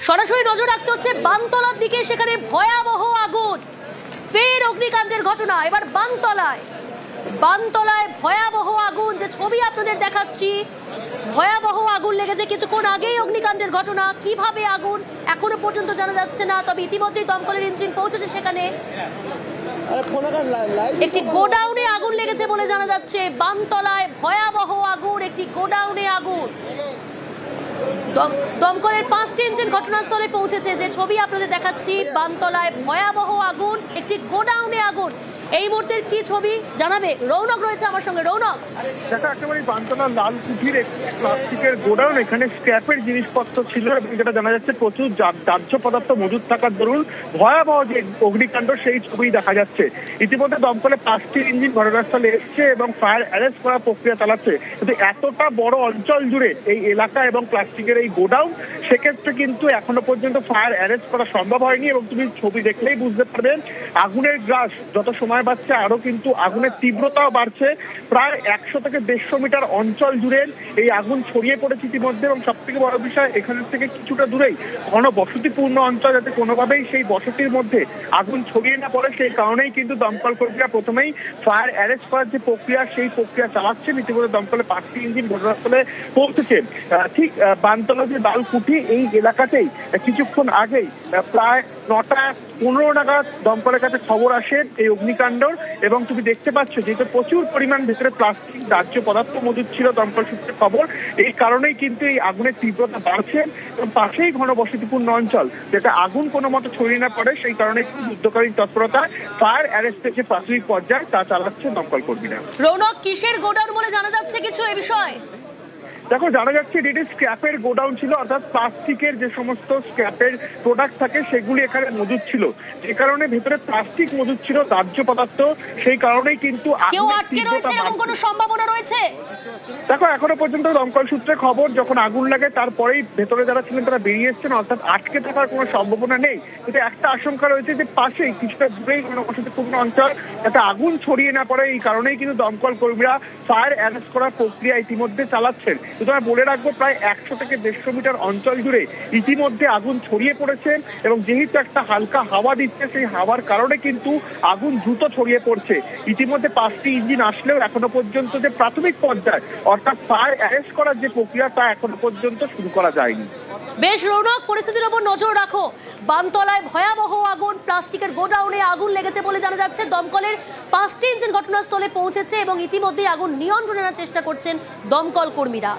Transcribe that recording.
সরাসরি নজর রাখতে হচ্ছে বানতলার দিকে, সেখানে ভয়াবহ আগুন, ফের অগ্নিকাণ্ডের ঘটনা। এবার বানতলায় ভয়াবহ আগুন, যে ছবি আপনাদের দেখাচ্ছি, ভয়াবহ আগুন লেগেছে কিছুক্ষণ আগেই। অগ্নিকাণ্ডের ঘটনা, কিভাবে আগুন এখনো পর্যন্ত জানা যাচ্ছে না, তবে ইতিমধ্যেই দমকলের ইঞ্জিন পৌঁছেছে সেখানে। একটি গোডাউনে আগুন লেগেছে বলে জানা যাচ্ছে। বানতলায় ভয়াবহ আগুন, একটি গোডাউনে আগুন। দমকলের 5টি ইঞ্জিন ঘটনাস্থলে পৌঁছেছে। যে ছবি আপনাদের দেখাচ্ছি, বানতলায় ভয়াবহ আগুন, একটি গোডাউনে আগুন। এই মুহূর্তের কি ছবি জানাবে রৌনক রয়েছে আমার সঙ্গে। রৌনক, দেখা একেবারে বানতলা লাল কুঠির প্লাস্টিকের গোডাউন, এখানে স্ক্র্যাপের জিনিসপত্র ছিল এবং যেটা জানা যাচ্ছে প্রচুর দাহ্য পদার্থ মজুদ থাকার দরুন ভয়াবহ যে অগ্নিকাণ্ড সেই ছবি দেখা যাচ্ছে। ইতিমধ্যে দমকলে 5টি ইঞ্জিন ঘটনাস্থলে এসছে এবং ফায়ার অ্যারেস্ট করার প্রক্রিয়া চালাচ্ছে। কিন্তু এতটা বড় অঞ্চল জুড়ে এই এলাকা এবং প্লাস্টিকের এই গোডাউন, সেক্ষেত্রে কিন্তু এখনো পর্যন্ত ফায়ার অ্যারেস্ট করা সম্ভব হয়নি। এবং তুমি ছবি দেখলেই বুঝতে পারবেন আগুনের গ্রাস যত সময় বাড়ছে আরো কিন্তু আগুনের তীব্রতাও বাড়ছে। প্রায় 100 থেকে 150 মিটার অঞ্চল জুড়ে এই আগুন ছড়িয়ে পড়েছে ইতিমধ্যে। এবং সব থেকে বড় বিষয়, এখান থেকে কিছুটা দূরেই ঘনবসতিপূর্ণ অঞ্চল, যাতে কোনোভাবেই সেই বসতির মধ্যে আগুন ছড়িয়ে না পড়ে সেই কারণেই কিন্তু দমকল কর্মীরা প্রথমেই ফায়ার অ্যারেস্ট করার যে প্রক্রিয়া সেই প্রক্রিয়া চালাচ্ছেন। ইতিমধ্যে দমকলে 5টি ইঞ্জিন ঘটনাস্থলে পৌঁছেছে। ঠিক বানতলা যে লালকুঠি এই এলাকাতেই কিছুক্ষণ আগেই প্রায় 9টা 15 নাগাদ দমকলের কাছে খবর আসে এই অগ্নিকাণ্ডর। এবং তুমি দেখতে পাচ্ছ যেহেতু প্রচুর পরিমাণ ভেতরে প্লাস্টিক দাহ্য পদার্থ মজুদ ছিল, দমকল সূত্রে খবর, এই কারণেই কিন্তু এই আগুনের তীব্রতা বাড়ছে। এবং পাশেই ঘনবসতিপূর্ণ অঞ্চল, যেটা আগুন কোনো মতো ছড়িয়ে না পড়ে সেই কারণে কিন্তু যুদ্ধকালীন তৎপরতা ফায়ার অ্যারেস্টের যে প্রাথমিক পর্যায়ে তা চালাচ্ছে দমকল কর্মীরা। রৌনক, কিসের গোডাউন বলে জানা যাচ্ছে কিছু এ বিষয়ে? দেখো, জানা যাচ্ছে এটি স্ক্র্যাপের গোডাউন ছিল, অর্থাৎ প্লাস্টিকের যে সমস্ত স্ক্র্যাপের প্রোডাক্ট থাকে সেগুলি এখানে মজুদ ছিল। যে কারণে ভেতরে প্লাস্টিক মজুদ ছিল, দাহ্য পদার্থ, সেই কারণেই কিন্তু কেউ আটকে রয়েছে এরকম কোনো সম্ভাবনা রয়েছে? দেখো, এখনো পর্যন্ত দমকল সূত্রে খবর, যখন আগুন লাগে তারপরেই ভেতরে যারা ছিলেন তারা বেরিয়ে এসছেন, অর্থাৎ আটকে থাকার কোনো সম্ভাবনা নেই। কিন্তু একটা আশঙ্কা রয়েছে যে পাশেই কিছুটা দূরেই ঘনবসতিপূর্ণ অঞ্চল, যাতে আগুন ছড়িয়ে না পড়ে এই কারণেই কিন্তু দমকল কর্মীরা ফায়ার অ্যারেস্ট করার প্রক্রিয়া ইতিমধ্যে চালাচ্ছেন। সুতরাং বলে রাখবো, প্রায় 100 থেকে 150 মিটার অঞ্চল জুড়ে ইতিমধ্যে আগুন ছড়িয়ে পড়েছে। এবং যেহেতু একটা হালকা হাওয়া দিচ্ছে, সেই হাওয়ার কারণে কিন্তু আগুন দ্রুত ছড়িয়ে পড়ছে। ইতিমধ্যে 5টি ইঞ্জিন আসলেও এখনো পর্যন্ত যে প্রাথমিক পর্যায়ে অর্থাৎ ফায়ার অ্যারেস্ট করার যে প্রক্রিয়া তা এখনো পর্যন্ত শুরু করা যায়নি। বেশ রৌনক, পরিস্থিতির উপর নজর রাখো। বানতলায় ভয়াবহ আগুন, প্লাস্টিকের গোডাউনে আগুন লেগেছে বলে জানা যাচ্ছে। দমকলের 5টি ইঞ্জিন ঘটনাস্থলে পৌঁছেছে এবং ইতিমধ্যেই আগুন নিয়ন্ত্রণে আনার চেষ্টা করছেন দমকল কর্মীরা।